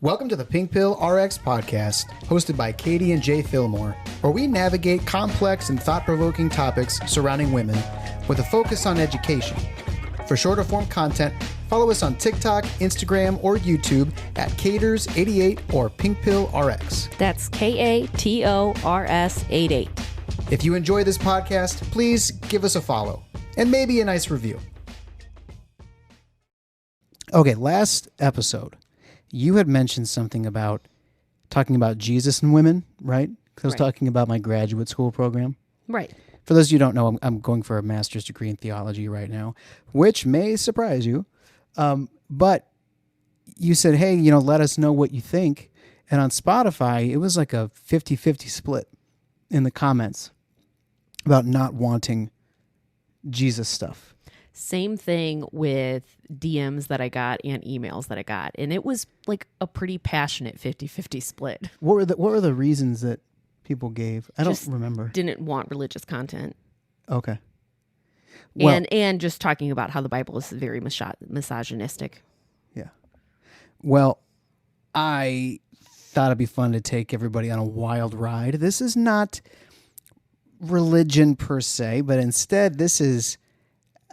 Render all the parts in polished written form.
Welcome to the Pink Pill RX podcast, hosted by Katie and Jay Fillmore, where we navigate complex and thought-provoking topics surrounding women with a focus on education. For shorter form content, follow us on TikTok, Instagram, or YouTube at Caters88 or Pink Pill RX. That's KATORS88. If you enjoy this podcast, please give us a follow and maybe a nice review. Okay, last episode, you had mentioned something about talking about Jesus and women, right? Because I was talking about my graduate school program. Right. For those of you who don't know, I'm going for a master's degree in theology right now, which may surprise you. But you said, hey, let us know what you think. And on Spotify, it was like a 50-50 split in the comments about not wanting Jesus stuff. Same thing with DMs that I got and emails that I got. And it was like a pretty passionate 50-50 split. What were the reasons that people gave? I don't remember. Didn't want religious content. Okay. Well, and just talking about how the Bible is very misogynistic. Yeah. Well, I thought it'd be fun to take everybody on a wild ride. This is not religion per se, but instead this is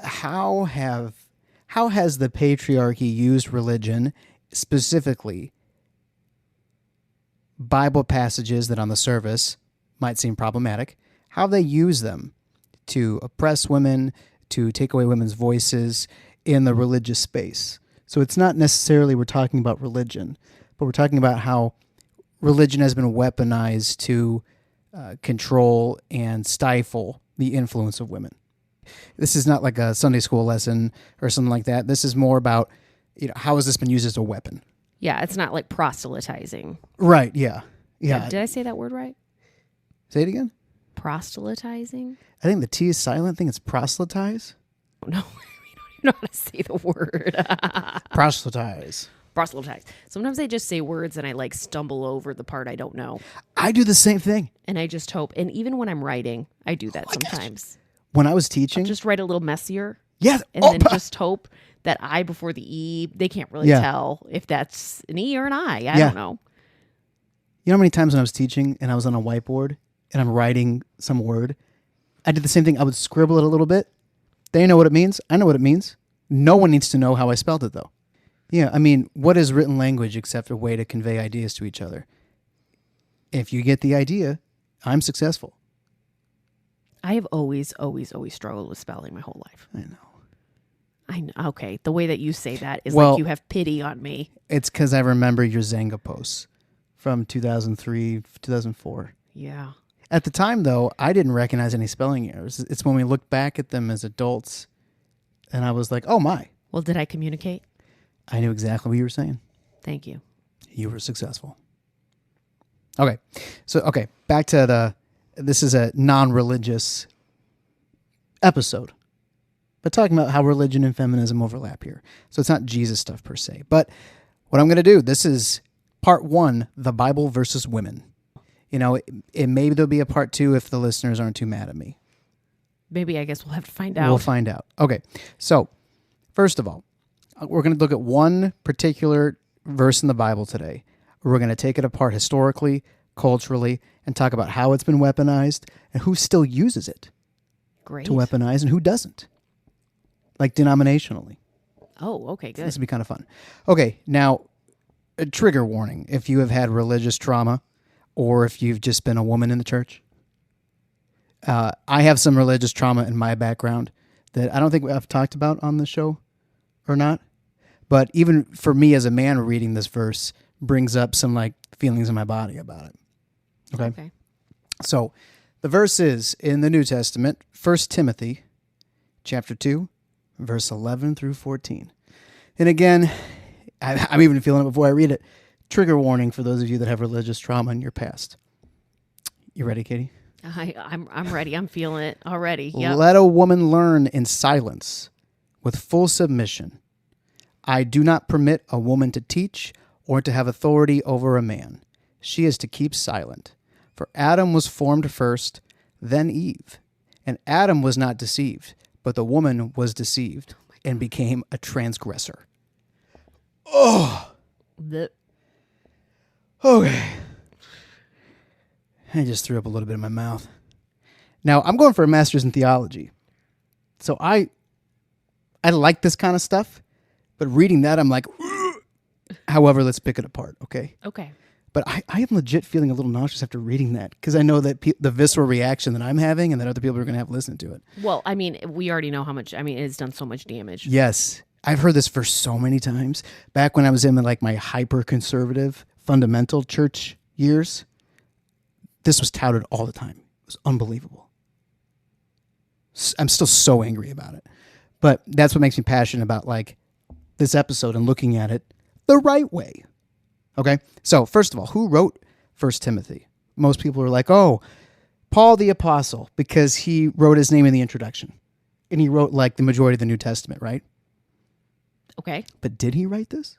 how has the patriarchy used religion, specifically Bible passages that on the surface might seem problematic, how they use them to oppress women, to take away women's voices in the religious space. So it's not necessarily we're talking about religion, but we're talking about how religion has been weaponized to control and stifle the influence of women. This is not like a Sunday school lesson or something like that. This is more about, how has this been used as a weapon? Yeah, it's not like proselytizing. Right, yeah. Yeah. Did I say that word right? Say it again? Proselytizing? I think the T is silent. I think it's proselytize. No, we don't even know how to say the word. Proselytize. Proselytize. Sometimes I just say words and I stumble over the part I don't know. I do the same thing. And I just hope, and even when I'm writing, I do that sometimes. Gosh. When I was teaching, I'll just write a little messier. Yeah. And then just hope that I before the E, they can't really tell if that's an E or an I. I don't know. You know how many times when I was teaching and I was on a whiteboard and I'm writing some word, I did the same thing. I would scribble it a little bit. They know what it means. I know what it means. No one needs to know how I spelled it, though. Yeah, I mean, what is written language except a way to convey ideas to each other? If you get the idea, I'm successful. I have always struggled with spelling my whole life. I know. Okay, the way that you say that is like you have pity on me. It's because I remember your Zanga posts from 2003, 2004. Yeah. At the time, though, I didn't recognize any spelling errors. It's when we look back at them as adults, and I was like, oh, my. Well, did I communicate? I knew exactly what you were saying. Thank you. You were successful. Okay. So, back to this is a non-religious episode, but talking about how religion and feminism overlap here. So it's not Jesus stuff per se, but what I'm going to do, this is part 1, the Bible versus women. Maybe there'll be a part 2 if the listeners aren't too mad at me. Maybe, I guess we'll have to find out. We'll find out. Okay. So first of all, we're going to look at one particular verse in the Bible today. We're going to take it apart historically, culturally, and talk about how it's been weaponized and who still uses it to weaponize and who doesn't, like denominationally. Oh, okay, good. This will be kind of fun. Okay, now, a trigger warning. If you have had religious trauma or if you've just been a woman in the church, I have some religious trauma in my background that I don't think I've talked about on the show or not. But even for me as a man reading this verse brings up some feelings in my body about it. Okay. So the verse is in the New Testament, 1 Timothy chapter 2, verse 11 through 14. And again, I'm even feeling it before I read it. Trigger warning for those of you that have religious trauma in your past. You ready, Katie? I'm ready. I'm feeling it already. Yep. Let a woman learn in silence with full submission. I do not permit a woman to teach or to have authority over a man. She is to keep silent. For Adam was formed first, then Eve. And Adam was not deceived, but the woman was deceived and became a transgressor. Oh! Okay. I just threw up a little bit in my mouth. Now, I'm going for a master's in theology. So I like this kind of stuff, but reading that, I'm like, however, let's pick it apart, okay? Okay. But I am legit feeling a little nauseous after reading that because I know that the visceral reaction that I'm having and that other people are going to have listened to it. Well, I mean, we already know how much, it's done so much damage. Yes. I've heard this for so many times. Back when I was in like my hyper-conservative fundamental church years, this was touted all the time. It was unbelievable. I'm still so angry about it. But that's what makes me passionate about like this episode and looking at it the right way. Okay? So, first of all, who wrote 1 Timothy? Most people are like, oh, Paul the Apostle, because he wrote his name in the introduction. And he wrote like the majority of the New Testament, right? Okay. But did he write this?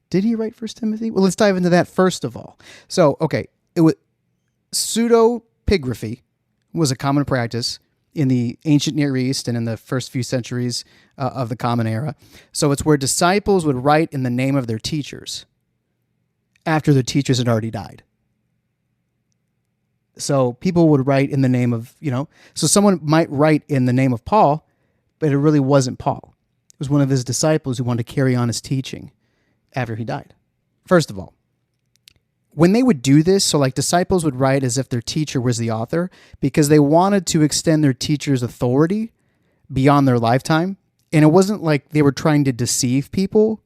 Did he write 1 Timothy? Well, let's dive into that first of all. So, okay, it was pseudepigraphy was a common practice in the ancient Near East and in the first few centuries of the Common Era. So it's where disciples would write in the name of their teachers after their teachers had already died. So people would write in the name of, so someone might write in the name of Paul, but it really wasn't Paul. It was one of his disciples who wanted to carry on his teaching after he died. First of all, when they would do this, so like disciples would write as if their teacher was the author because they wanted to extend their teacher's authority beyond their lifetime. And it wasn't like they were trying to deceive people.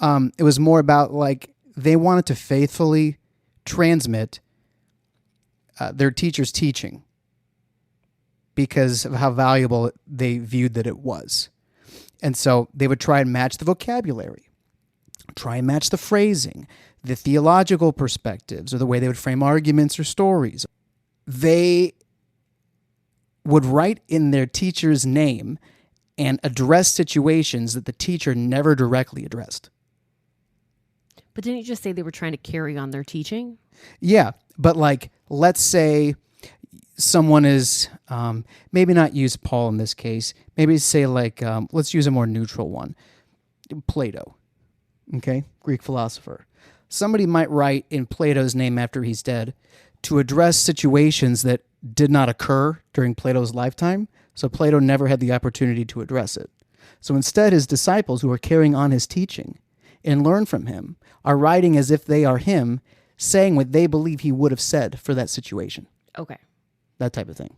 It was more about like they wanted to faithfully transmit their teacher's teaching because of how valuable they viewed that it was. And so they would try and match the vocabulary, try and match the phrasing, the theological perspectives, or the way they would frame arguments or stories. They would write in their teacher's name and address situations that the teacher never directly addressed. But didn't you just say they were trying to carry on their teaching? Yeah, but like, let's say someone is, maybe not use Paul in this case, maybe say like, let's use a more neutral one, Plato, okay, Greek philosopher. Somebody might write in Plato's name after he's dead to address situations that did not occur during Plato's lifetime, so Plato never had the opportunity to address it. So instead, his disciples who are carrying on his teaching and learn from him are writing as if they are him, saying what they believe he would have said for that situation. Okay. That type of thing.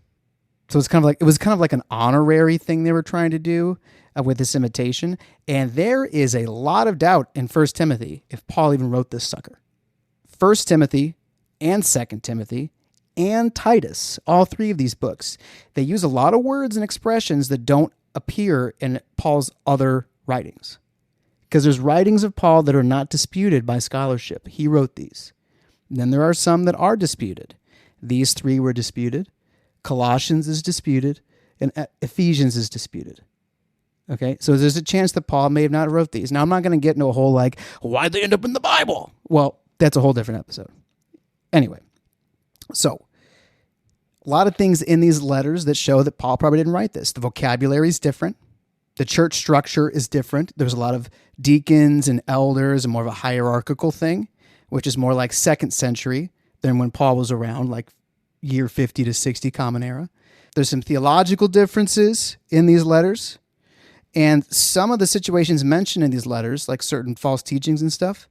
So it was kind of like an honorary thing they were trying to do with this imitation. And there is a lot of doubt in 1 Timothy if Paul even wrote this sucker. 1 Timothy and 2 Timothy and Titus, all three of these books, they use a lot of words and expressions that don't appear in Paul's other writings. Because there's writings of Paul that are not disputed by scholarship. He wrote these. And then there are some that are disputed. These three were disputed. Colossians is disputed. And Ephesians is disputed. Okay, so there's a chance that Paul may have not wrote these. Now, I'm not going to get into a whole, like, why'd they end up in the Bible? Well, that's a whole different episode. Anyway, so a lot of things in these letters that show that Paul probably didn't write this. The vocabulary is different. The church structure is different. There's a lot of deacons and elders and more of a hierarchical thing, which is more like 2nd century than when Paul was around, like year 50 to 60 Common Era. There's some theological differences in these letters. And some of the situations mentioned in these letters, like certain false teachings and stuff,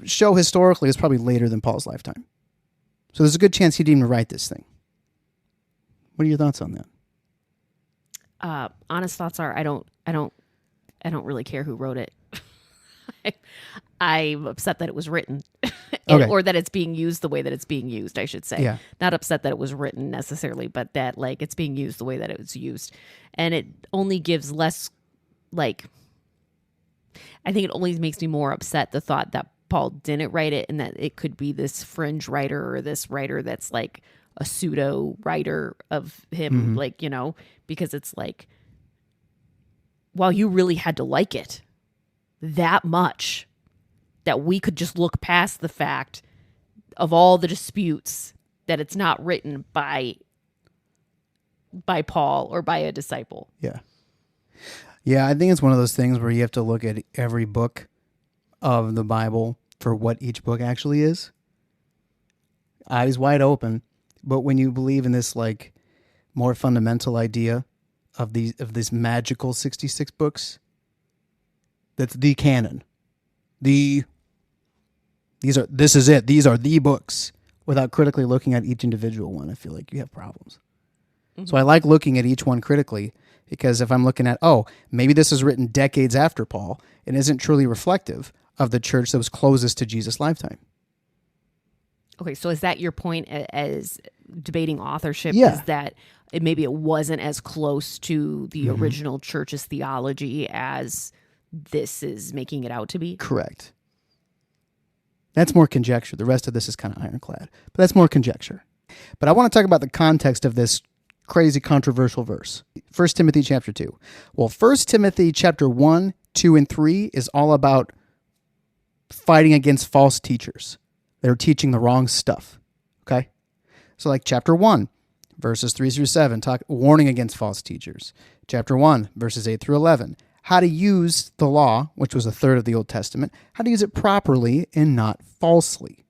show historically it's probably later than Paul's lifetime. So there's a good chance he didn't even write this thing. What are your thoughts on that? Honest thoughts are I don't really care who wrote it. I'm upset that it was written, or that it's being used the way that it's being used. I should say, not upset that it was written necessarily, but that like it's being used the way that it was used, and it only gives less. Like, I think it only makes me more upset the thought that Paul didn't write it and that it could be this fringe writer or this writer that's like a pseudo writer of him, like, because it's like, while you really had to like it that much that we could just look past the fact of all the disputes that it's not written by Paul or by a disciple. Yeah. Yeah, I think it's one of those things where you have to look at every book of the Bible for what each book actually is. Eyes wide open. But when you believe in this like more fundamental idea of these magical 66 books, that's the canon. This is it. These are the books. Without critically looking at each individual one, I feel like you have problems. Mm-hmm. So I like looking at each one critically, because if I'm looking at, maybe this is written decades after Paul and isn't truly reflective of the church that was closest to Jesus' lifetime. Okay, so is that your point as debating authorship? Yeah. Is that maybe it wasn't as close to the original church's theology as this is making it out to be? Correct. That's more conjecture. The rest of this is kind of ironclad, but that's more conjecture. But I want to talk about the context of this crazy controversial verse. 1 Timothy chapter 2. Well, 1 Timothy chapter 1, 2, and 3 is all about fighting against false teachers that are teaching the wrong stuff. Okay? So like chapter 1, verses 3 through 7, warning against false teachers. Chapter 1, verses 8 through 11, how to use the law, which was a third of the Old Testament, how to use it properly and not falsely.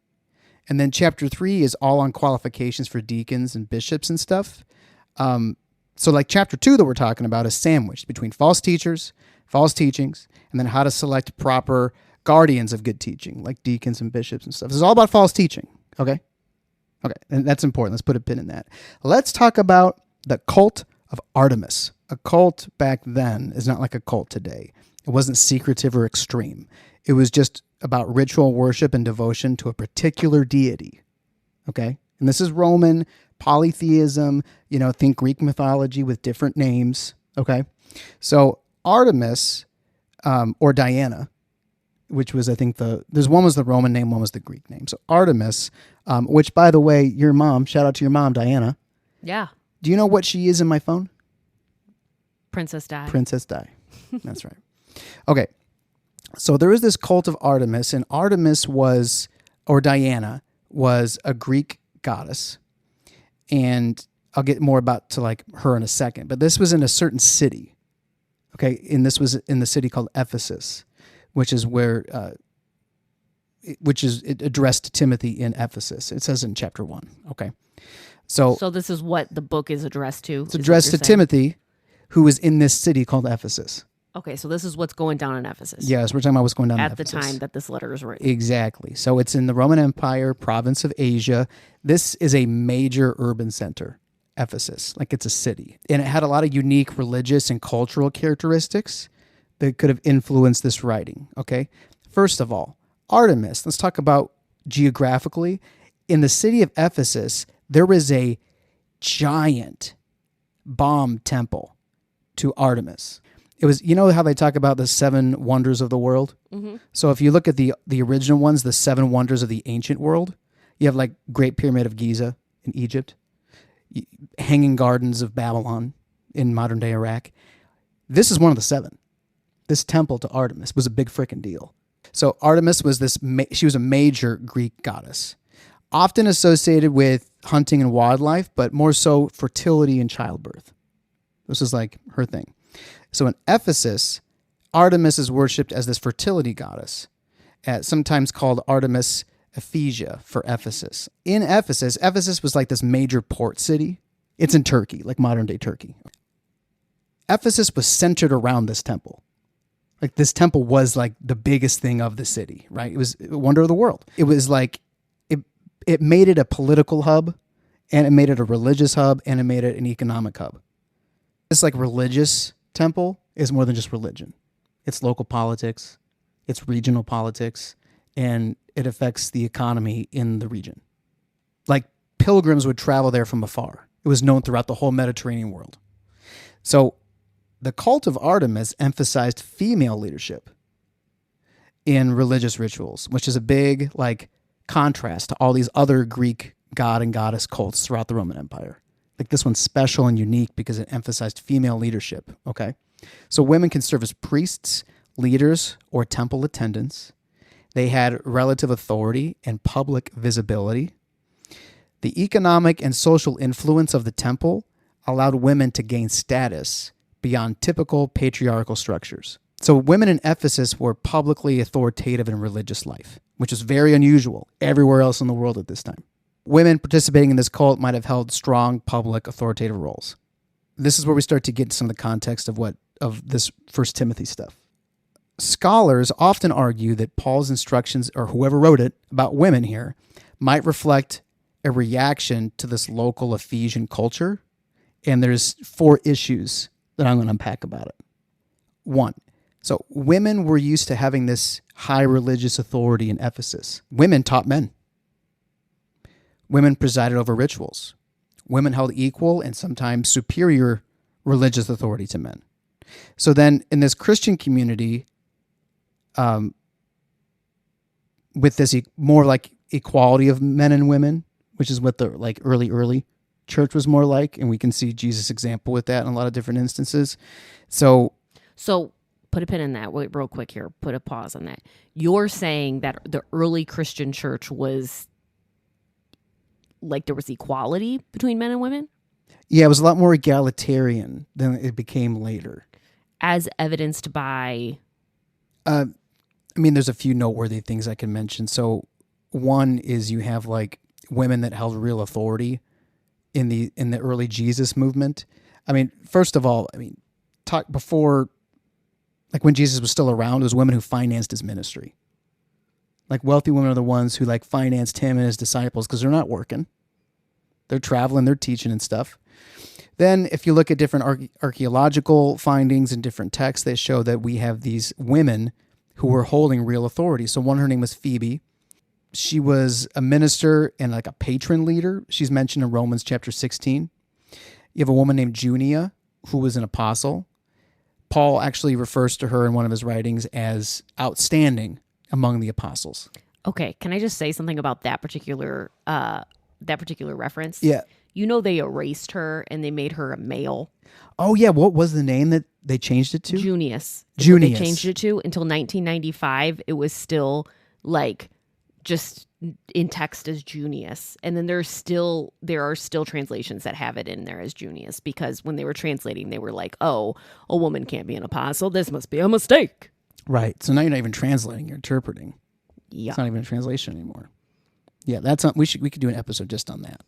And then chapter 3 is all on qualifications for deacons and bishops and stuff. So like chapter 2 that we're talking about is sandwiched between false teachers, false teachings, and then how to select proper guardians of good teaching, like deacons and bishops and stuff. This is all about false teaching, okay? Okay, and that's important. Let's put a pin in that. Let's talk about the cult of Artemis. A cult back then is not like a cult today. It wasn't secretive or extreme. It was just about ritual worship and devotion to a particular deity, okay? And this is Roman polytheism, think Greek mythology with different names, okay? So Artemis, or Diana, which was, I think, one was the Roman name, one was the Greek name. So Artemis, which, by the way, your mom, shout out to your mom, Diana. Yeah. Do you know what she is in my phone? Princess Di. Princess Di. That's right. Okay. So there is this cult of Artemis, and Artemis or Diana was a Greek goddess. And I'll get more about to like her in a second. But this was in a certain city. Okay. And this was in the city called Ephesus, which is where, it addressed to Timothy in Ephesus. It says in chapter 1. Okay. So this is what the book is addressed to? It's addressed to Timothy, who is in this city called Ephesus. Okay, so this is what's going down in Ephesus. Yes, we're talking about what's going down in Ephesus. At the time that this letter is written. Exactly. So it's in the Roman Empire, province of Asia. This is a major urban center, Ephesus. Like it's a city. And it had a lot of unique religious and cultural characteristics that could have influenced this writing, okay? First of all, Artemis. Let's talk about geographically. In the city of Ephesus, there was a giant bomb temple to Artemis. It was, how they talk about the 7 wonders of the world? Mm-hmm. So if you look at the original ones, the 7 wonders of the ancient world, you have like Great Pyramid of Giza in Egypt, Hanging Gardens of Babylon in modern-day Iraq. This is one of the 7. This temple to Artemis was a big freaking deal. So Artemis was she was a major Greek goddess, often associated with hunting and wildlife, but more so fertility and childbirth. This is like her thing. So in Ephesus, Artemis is worshipped as this fertility goddess, sometimes called Artemis Ephesia for Ephesus. In Ephesus was like this major port city. It's in Turkey, like modern-day Turkey. Ephesus was centered around this temple. Like this temple was like the biggest thing of the city, right? It was a wonder of the world. It was like, it made it a political hub, and it made it a religious hub, and it made it an economic hub. This like religious temple is more than just religion. It's local politics, it's regional politics, and it affects the economy in the region. Like pilgrims would travel there from afar. It was known throughout the whole Mediterranean world. So the cult of Artemis emphasized female leadership in religious rituals, which is a big like contrast to all these other Greek god and goddess cults throughout the Roman Empire. Like this one's special and unique because it emphasized female leadership, okay? So women can serve as priests, leaders, or temple attendants. They had relative authority and public visibility. The economic and social influence of the temple allowed women to gain status beyond typical patriarchal structures. So women in Ephesus were publicly authoritative in religious life. which was very unusual everywhere else in the world at this time. Women participating in this cult might have held strong public authoritative roles. This is where we start to get some of the context of this 1 Timothy stuff. Scholars often argue that Paul's instructions, or whoever wrote it, about women here, might reflect a reaction to this local Ephesian culture. And there's 4 issues that I'm going to unpack about it. 1, so women were used to having this high religious authority in Ephesus. Women taught men. Women presided over rituals. Women held equal and sometimes superior religious authority to men. So then in this Christian community, with this more like equality of men and women, which is what the like early church was more like, and we can see Jesus' example with that in a lot of different instances. So put a pin in that real quick here. Put a pause on that. You're saying that the early Christian church was like there was equality between men and women? Yeah, it was a lot more egalitarian than it became later. As evidenced by? There's a few noteworthy things I can mention. So one is you have like women that held real authority in the early Jesus movement. First of all, talk before, like when Jesus was still around, it was women who financed his ministry. Like wealthy women are the ones who like financed him and his disciples because they're not working. They're traveling, they're teaching and stuff. Then if you look at different archaeological findings and different texts, they show that we have these women who were holding real authority. So one, her name was Phoebe. She was a minister and like a patron leader. She's mentioned in Romans chapter 16. You have a woman named Junia who was an apostle. Paul actually refers to her in one of his writings as outstanding among the apostles. Okay, can I just say something about that particular reference? Yeah. You know they erased her and they made her a male. Oh yeah, what was the name that they changed it to? Junius. Junius. They changed it to until 1995. It was still like just in text as Junius, and then there are still translations that have it in there as Junius, because when they were translating, they were like, "Oh, a woman can't be an apostle. This must be a mistake." Right. So now you're not even translating; you're interpreting. Yeah. It's not even a translation anymore. Yeah, that's not. We could do an episode just on that.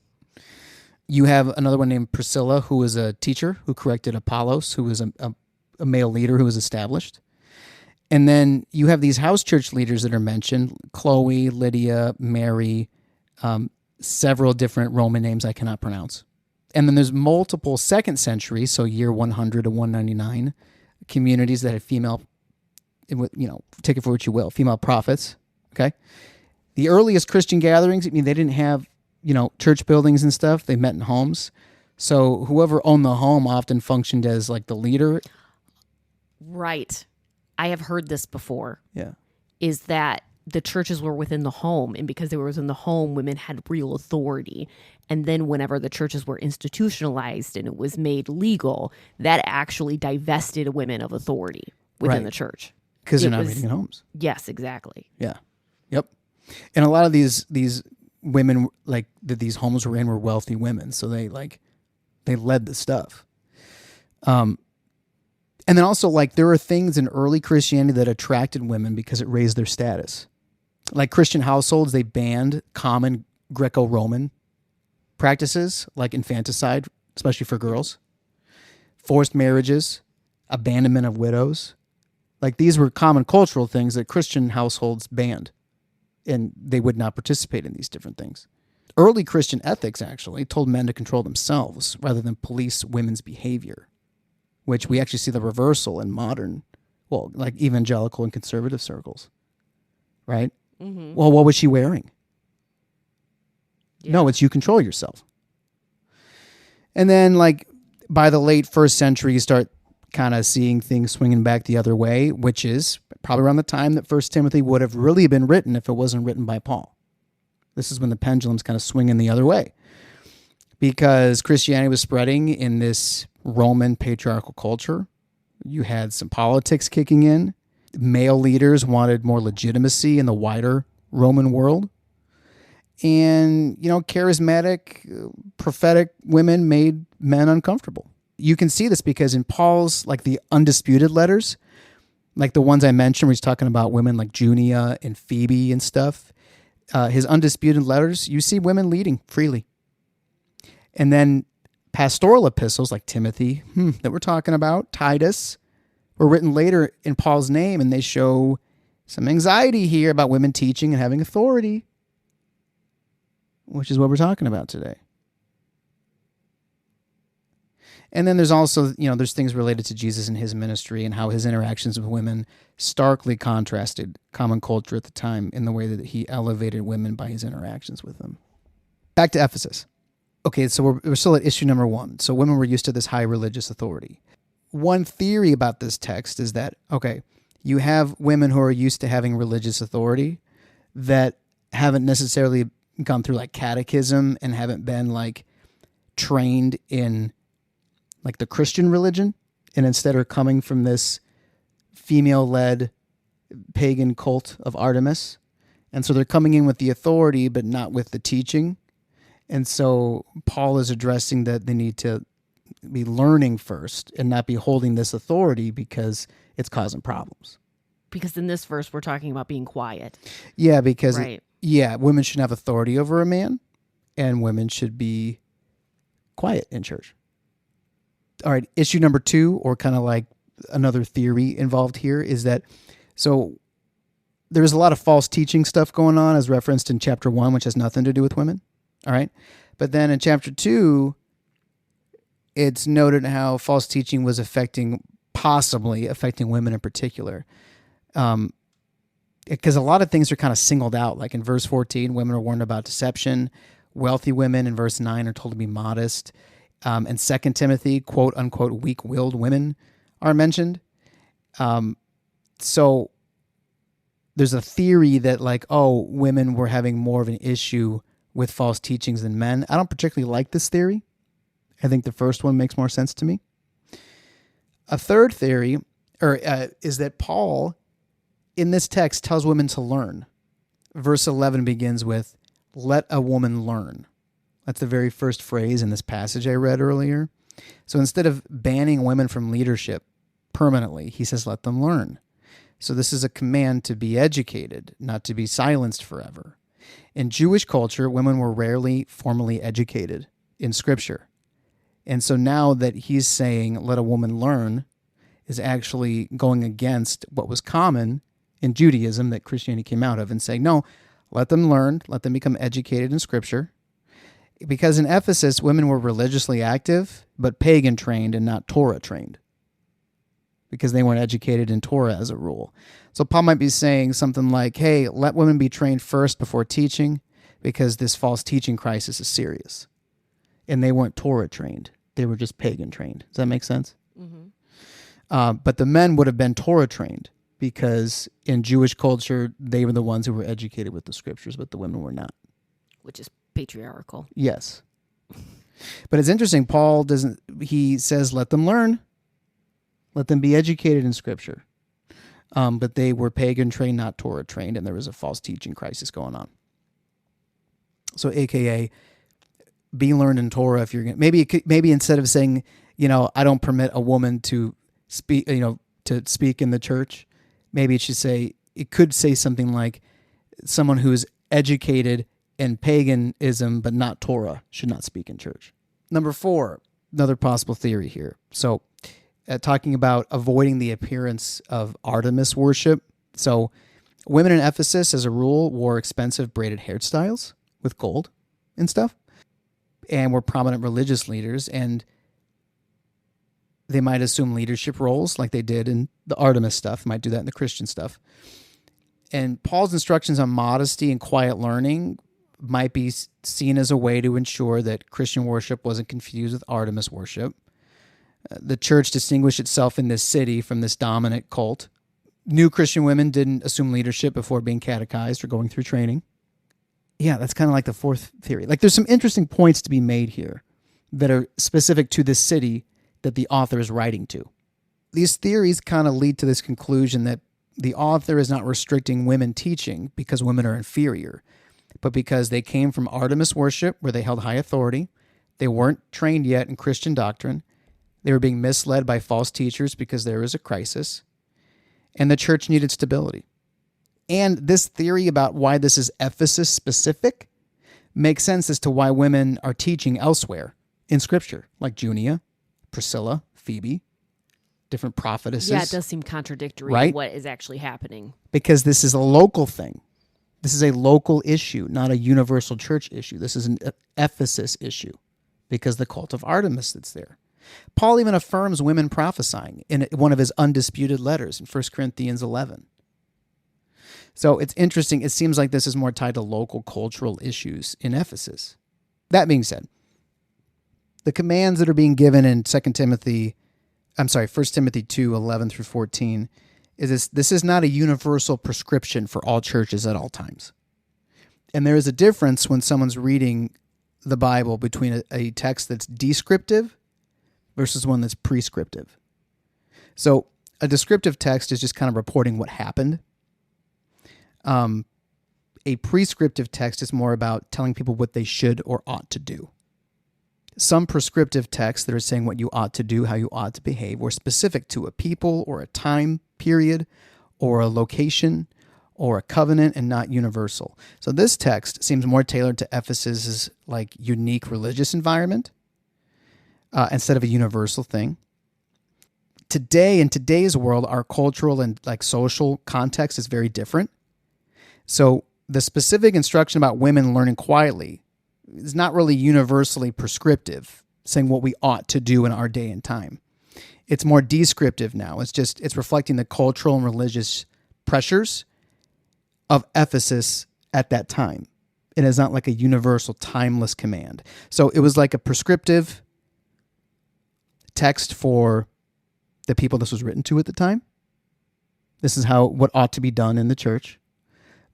You have another one named Priscilla, who was a teacher who corrected Apollos, who was a male leader who was established. And then you have these house church leaders that are mentioned: Chloe, Lydia, Mary, several different Roman names I cannot pronounce. And then there's multiple 2nd century, so year 100 to 199, communities that had female, take it for what you will, female prophets. Okay, the earliest Christian gatherings, they didn't have church buildings and stuff. They met in homes. So whoever owned the home often functioned as like the leader. Right. I have heard this before. Yeah. Is that the churches were within the home, and because they were within the home, women had real authority. And then whenever the churches were institutionalized and it was made legal, that actually divested women of authority within the church. Because they're not meeting in homes. Yes, exactly. Yeah. Yep. And a lot of these women like that these homes were in were wealthy women, so they led the stuff. And then also like there are things in early Christianity that attracted women because it raised their status. Like Christian households, they banned common Greco-Roman practices like infanticide, especially for girls, forced marriages, abandonment of widows. Like these were common cultural things that Christian households banned, and they would not participate in these different things. Early Christian ethics actually told men to control themselves rather than police women's behavior, which we actually see the reversal in modern, like evangelical and conservative circles, right? Mm-hmm. Well, what was she wearing? Yeah. No, it's you control yourself. And then like by the late 1st century, you start kind of seeing things swinging back the other way, which is probably around the time that 1 Timothy would have really been written if it wasn't written by Paul. This is when the pendulum's kind of swinging the other way, because Christianity was spreading in this Roman patriarchal culture. You had some politics kicking in. Male leaders wanted more legitimacy in the wider Roman world. And, charismatic, prophetic women made men uncomfortable. You can see this because in Paul's, like the undisputed letters, like the ones I mentioned where he's talking about women like Junia and Phoebe and stuff, his undisputed letters, you see women leading freely. And then pastoral epistles like Timothy, that we're talking about, Titus, were written later in Paul's name, and they show some anxiety here about women teaching and having authority, which is what we're talking about today. And then there's also, there's things related to Jesus and his ministry and how his interactions with women starkly contrasted common culture at the time in the way that he elevated women by his interactions with them. Back to Ephesus. Okay, so we're still at issue number 1. So women were used to this high religious authority. One theory about this text is that, okay, you have women who are used to having religious authority that haven't necessarily gone through like catechism and haven't been like trained in like the Christian religion, and instead are coming from this female-led pagan cult of Artemis. And so they're coming in with the authority, but not with the teaching. And so Paul is addressing that they need to be learning first and not be holding this authority because it's causing problems. Because in this verse, we're talking about being quiet. Yeah, because right. Women should have authority over a man, and women should be quiet in church. All right, issue number 2, or kind of like another theory involved here, is that so there's a lot of false teaching stuff going on as referenced in chapter 1, which has nothing to do with women. All right. But then in chapter 2, it's noted how false teaching was possibly affecting women in particular. Because a lot of things are kind of singled out. Like in verse 14, women are warned about deception. Wealthy women in verse 9 are told to be modest. And 2 Timothy, quote unquote, weak-willed women are mentioned. So there's a theory that like, women were having more of an issue with false teachings than men. I don't particularly like this theory. I think the first one makes more sense to me. A third theory is that Paul, in this text, tells women to learn. Verse 11 begins with, let a woman learn. That's the very first phrase in this passage I read earlier. So instead of banning women from leadership permanently, he says, let them learn. So this is a command to be educated, not to be silenced forever. In Jewish culture, women were rarely formally educated in Scripture. And so now that he's saying, let a woman learn, is actually going against what was common in Judaism that Christianity came out of, and saying, no, let them learn, let them become educated in Scripture. Because in Ephesus, women were religiously active, but pagan trained and not Torah trained, because they weren't educated in Torah as a rule. So Paul might be saying something like, hey, let women be trained first before teaching, because this false teaching crisis is serious. And they weren't Torah trained. They were just pagan trained. Does that make sense? Mm-hmm. But the men would have been Torah trained, because in Jewish culture, they were the ones who were educated with the Scriptures, but the women were not. Which is patriarchal. Yes. But it's interesting. Paul he says, let them learn. Let them be educated in Scripture. But they were pagan trained, not Torah trained, and there was a false teaching crisis going on. So, AKA, be learned in Torah if you're going to, maybe instead of saying, I don't permit a woman to speak, to speak in the church, maybe it could say something like, someone who's educated in paganism but not Torah should not speak in church. Number 4, another possible theory here. So, talking about avoiding the appearance of Artemis worship. So, women in Ephesus, as a rule, wore expensive braided hairstyles with gold and stuff, and were prominent religious leaders, and they might assume leadership roles like they did in the Artemis stuff, might do that in the Christian stuff. And Paul's instructions on modesty and quiet learning might be seen as a way to ensure that Christian worship wasn't confused with Artemis worship. The church distinguished itself in this city from this dominant cult. New Christian women didn't assume leadership before being catechized or going through training. Yeah, that's kind of like the 4th theory. Like, there's some interesting points to be made here that are specific to this city that the author is writing to. These theories kind of lead to this conclusion that the author is not restricting women teaching because women are inferior, but because they came from Artemis worship where they held high authority. They weren't trained yet in Christian doctrine. They were being misled by false teachers because there was a crisis. and the church needed stability. And this theory about why this is Ephesus specific makes sense as to why women are teaching elsewhere in Scripture, like Junia, Priscilla, Phoebe, different prophetesses. Yeah, it does seem contradictory right? to what is actually happening. Because this is a local thing. This is a local issue, not a universal church issue. This is an Ephesus issue because the cult of Artemis that's there. Paul even affirms women prophesying in one of his undisputed letters in 1 Corinthians 11. So it's interesting. It seems like this is more tied to local cultural issues in Ephesus. That being said, the commands that are being given in 1 Timothy 2, 11 through 14, is this is not a universal prescription for all churches at all times. And there is a difference when someone's reading the Bible between a text that's descriptive versus one that's prescriptive. So a descriptive text is just kind of reporting what happened. A prescriptive text is more about telling people what they should or ought to do. Some prescriptive texts that are saying what you ought to do, how you ought to behave, were specific to a people or a time period or a location or a covenant and not universal. So this text seems more tailored to Ephesus's like unique religious environment instead of a universal thing. Today, in today's world, our cultural and like social context is very different. So the specific instruction about women learning quietly is not really universally prescriptive, saying what we ought to do in our day and time. It's more descriptive now. It's reflecting the cultural and religious pressures of Ephesus at that time. It is not like a universal, timeless command. So it was like a prescriptive text for the people this was written to at the time. This is what ought to be done in the church.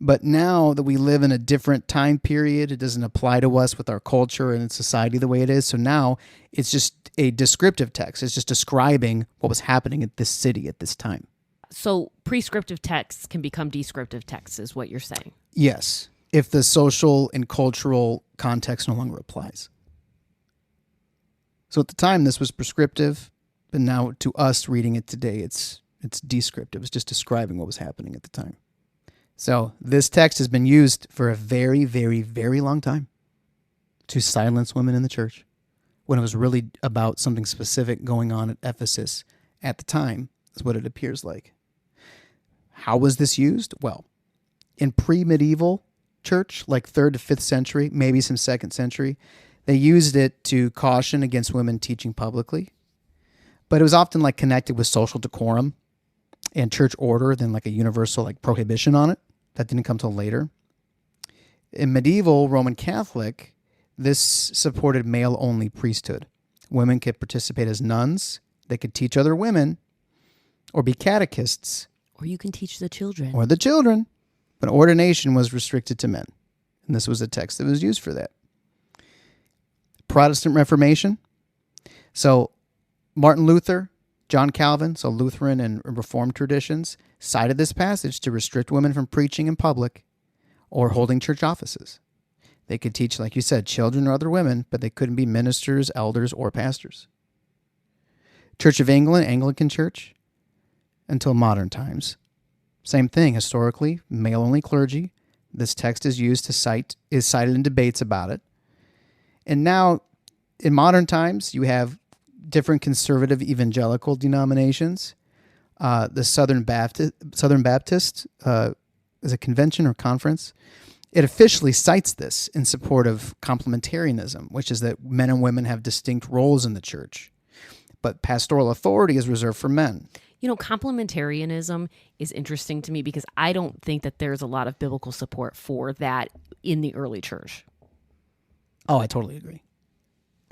But now that we live in a different time period, it doesn't apply to us with our culture and society the way it is. So now it's just a descriptive text. It's just describing what was happening at this city at this time. So prescriptive texts can become descriptive texts is what you're saying. Yes, if the social and cultural context no longer applies. So at the time, this was prescriptive, but now to us reading it today, it's descriptive. It's just describing what was happening at the time. So this text has been used for a very, very, very long time to silence women in the church when it was really about something specific going on at Ephesus at the time, is what it appears like. How was this used? Well, in pre-medieval church, like 3rd to 5th century, maybe some 2nd century, they used it to caution against women teaching publicly. But it was often like connected with social decorum and church order than like a universal like prohibition on it. That didn't come till later. In medieval Roman Catholic, this supported male-only priesthood. Women could participate as nuns. They could teach other women or be catechists. Or you can teach the children. Or the children. But ordination was restricted to men. And this was a text that was used for that. Protestant Reformation. So Martin Luther, John Calvin, so Lutheran and Reformed traditions, cited this passage to restrict women from preaching in public or holding church offices. They could teach, like you said, children or other women, but they couldn't be ministers, elders, or pastors. Church of England, Anglican Church, until modern times. Same thing, historically, male-only clergy. This text is cited in debates about it. And now, in modern times, you have different conservative evangelical denominations. The Southern Baptist is a convention or conference. It officially cites this in support of complementarianism, which is that men and women have distinct roles in the church, but pastoral authority is reserved for men. You know, complementarianism is interesting to me because I don't think that there's a lot of biblical support for that in the early church. Oh, I totally agree.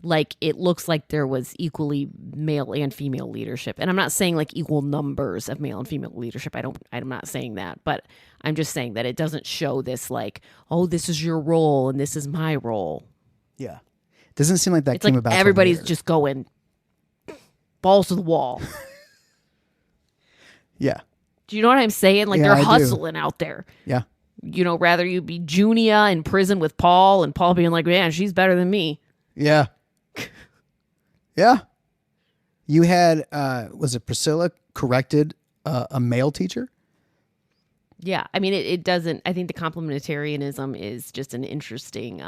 Like, it looks like there was equally male and female leadership. And I'm not saying like equal numbers of male and female leadership. I'm not saying that. But I'm just saying that it doesn't show this like, oh, this is your role and this is my role. Yeah. Doesn't seem like that it's came like about. Everybody's just going balls to the wall. Yeah. Do you know what I'm saying? Like, yeah, they're hustling out there. Yeah. You know, rather you be Junia in prison with Paul and Paul being like, man, she's better than me. Yeah. Yeah. You had, was it Priscilla corrected a male teacher. Yeah, I mean, it doesn't. I think the complementarianism is just an interesting,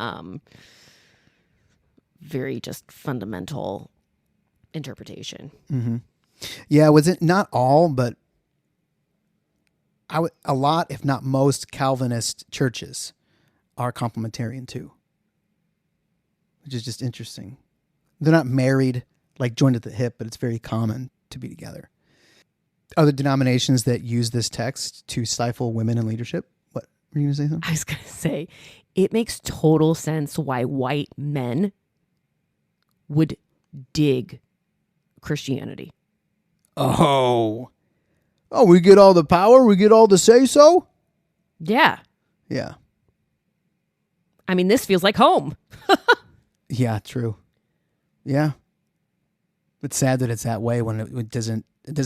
very just fundamental interpretation. Mm-hmm. Yeah, was it not all, but a lot, if not most, Calvinist churches are complementarian too, which is just interesting. They're not married, like joined at the hip, but it's very common to be together. Other denominations that use this text to stifle women in leadership. What were you going to say? Something? I was going to say, it makes total sense why white men would dig Christianity. Oh, we get all the power, we get all the say so. Yeah. Yeah. I mean, this feels like home. Yeah, true. Yeah. It's sad that it's that way when it doesn't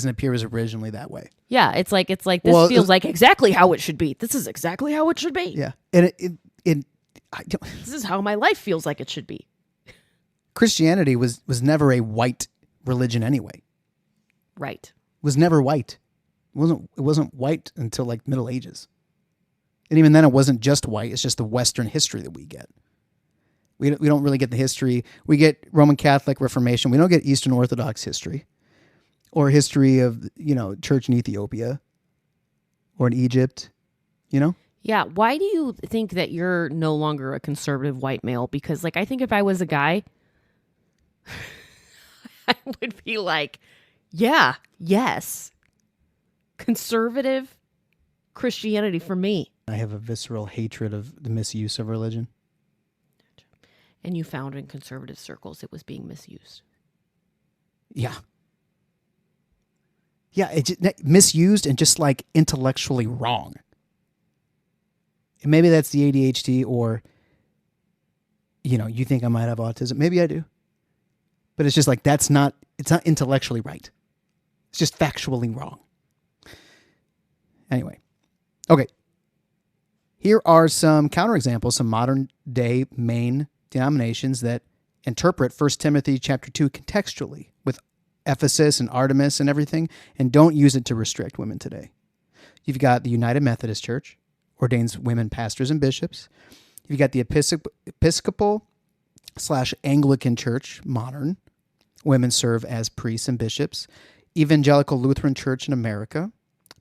appear as originally that way. Yeah, it's like this feels like exactly how it should be. This is exactly how it should be. Yeah. And this is how my life feels like it should be. Christianity was never a white religion anyway. Right. It was never white. It wasn't white until like Middle Ages. And even then it wasn't just white, it's just the Western history that we get. We don't really get the history. We get Roman Catholic Reformation. We don't get Eastern Orthodox history or history of, church in Ethiopia or in Egypt, Yeah. Why do you think that you're no longer a conservative white male? Because I think if I was a guy, I would be like, yeah, yes. Conservative Christianity for me. I have a visceral hatred of the misuse of religion. And you found in conservative circles it was being misused. Yeah. Yeah, it's misused and just intellectually wrong. And maybe that's the ADHD or, you think I might have autism. Maybe I do. But it's just it's not intellectually right. It's just factually wrong. Anyway. Okay. Here are some counterexamples, some modern day main denominations that interpret 1 Timothy chapter 2 contextually with Ephesus and Artemis and everything, and don't use it to restrict women today. You've got the United Methodist Church, ordains women pastors and bishops. You've got the Episcopal/Anglican Church, modern. Women serve as priests and bishops. Evangelical Lutheran Church in America,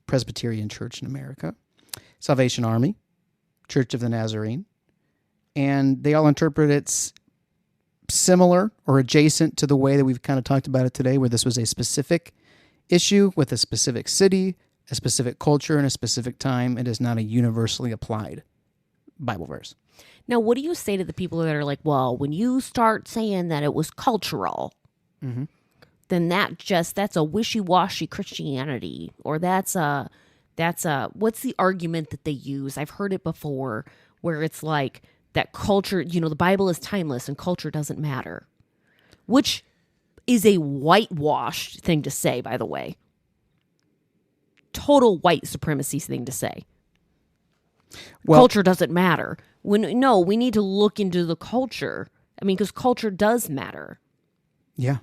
Presbyterian Church in America, Salvation Army, Church of the Nazarene, and they all interpret it similar or adjacent to the way that we've kind of talked about it today, where this was a specific issue with a specific city, a specific culture, and a specific time. It is not a universally applied Bible verse. Now, what do you say to the people that are like, well, when you start saying that it was cultural, then that's a wishy-washy Christianity, or that's a what's the argument that they use? I've heard it before, where it's like that culture, the Bible is timeless and culture doesn't matter, which is a whitewashed thing to say, by the way. Total white supremacy thing to say. Well, culture doesn't matter. We need to look into the culture. I mean, because culture does matter. Yeah.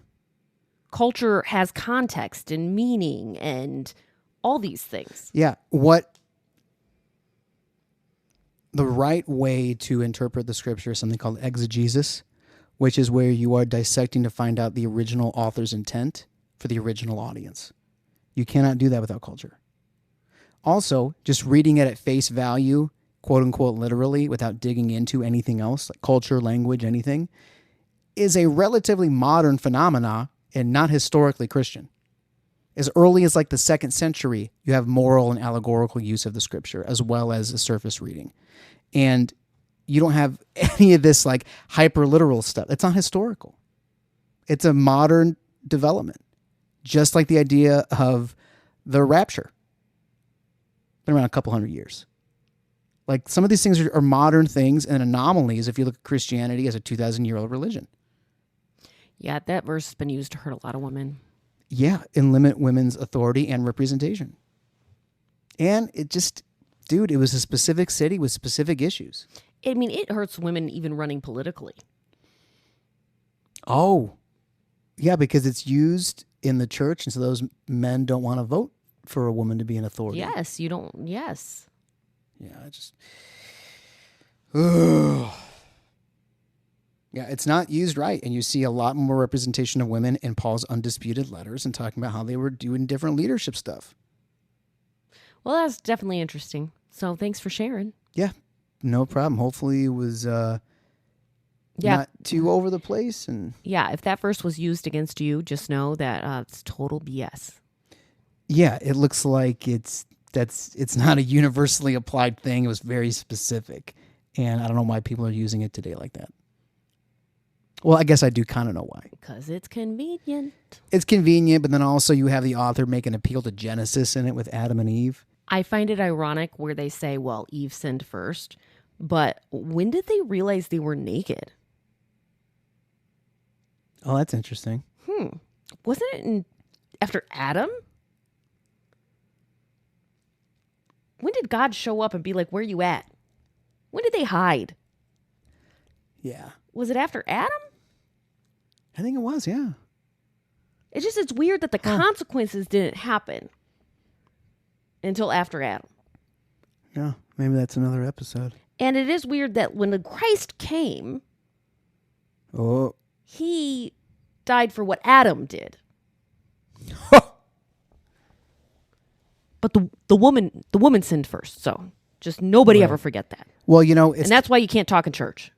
Culture has context and meaning and all these things. Yeah. The right way to interpret the scripture is something called exegesis, which is where you are dissecting to find out the original author's intent for the original audience. You cannot do that without culture. Also, just reading it at face value, quote unquote, literally, without digging into anything else, like culture, language, anything, is a relatively modern phenomena and not historically Christian. As early as the 2nd century, you have moral and allegorical use of the scripture, as well as a surface reading. And you don't have any of this hyper-literal stuff. It's not historical. It's a modern development, just like the idea of the rapture. Been around a couple hundred years. Some of these things are modern things and anomalies if you look at Christianity as a 2,000-year-old religion. Yeah, that verse has been used to hurt a lot of women. Yeah, and limit women's authority and representation. And it just, it was a specific city with specific issues. I mean, it hurts women even running politically. Oh, yeah, because it's used in the church, and so those men don't want to vote for a woman to be an authority. Yes, you don't. Yes. Yeah, I just. Ugh. Yeah, it's not used right. And you see a lot more representation of women in Paul's undisputed letters and talking about how they were doing different leadership stuff. Well, that's definitely interesting. So thanks for sharing. Yeah, no problem. Hopefully it was not too over the place. And yeah, if that verse was used against you, just know that it's total BS. Yeah, it looks like it's not a universally applied thing. It was very specific. And I don't know why people are using it today like that. Well, I guess I do kind of know why. Because it's convenient. It's convenient, but then also you have the author make an appeal to Genesis in it with Adam and Eve. I find it ironic where they say, well, Eve sinned first, but when did they realize they were naked? Oh, that's interesting. Wasn't it after Adam? When did God show up and be like, where you at? When did they hide? Yeah. Was it after Adam? I think it was, yeah. It's weird that the consequences didn't happen until after Adam. Yeah, maybe that's another episode. And it is weird that when the Christ came, he died for what Adam did. But the woman sinned first, so just nobody ever forget that. Well, and that's why you can't talk in church.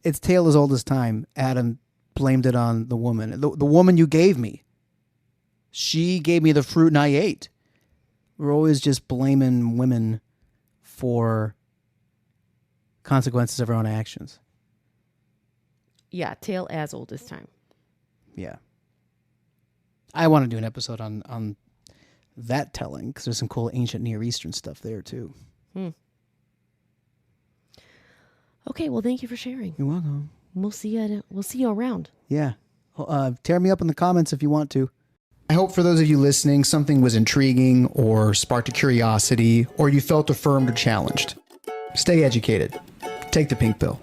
It's tale as old as time. Adam blamed it on the woman. The woman you gave me. She gave me the fruit and I ate. We're always just blaming women for consequences of our own actions. Yeah, tale as old as time. Yeah. I want to do an episode on that telling because there's some cool ancient Near Eastern stuff there too. Okay, well, thank you for sharing. You're welcome. We'll see you around. Yeah. Tear me up in the comments if you want to. I hope for those of you listening, something was intriguing or sparked a curiosity or you felt affirmed or challenged. Stay educated. Take the pink pill.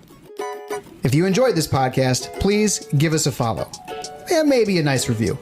If you enjoyed this podcast, please give us a follow and maybe a nice review.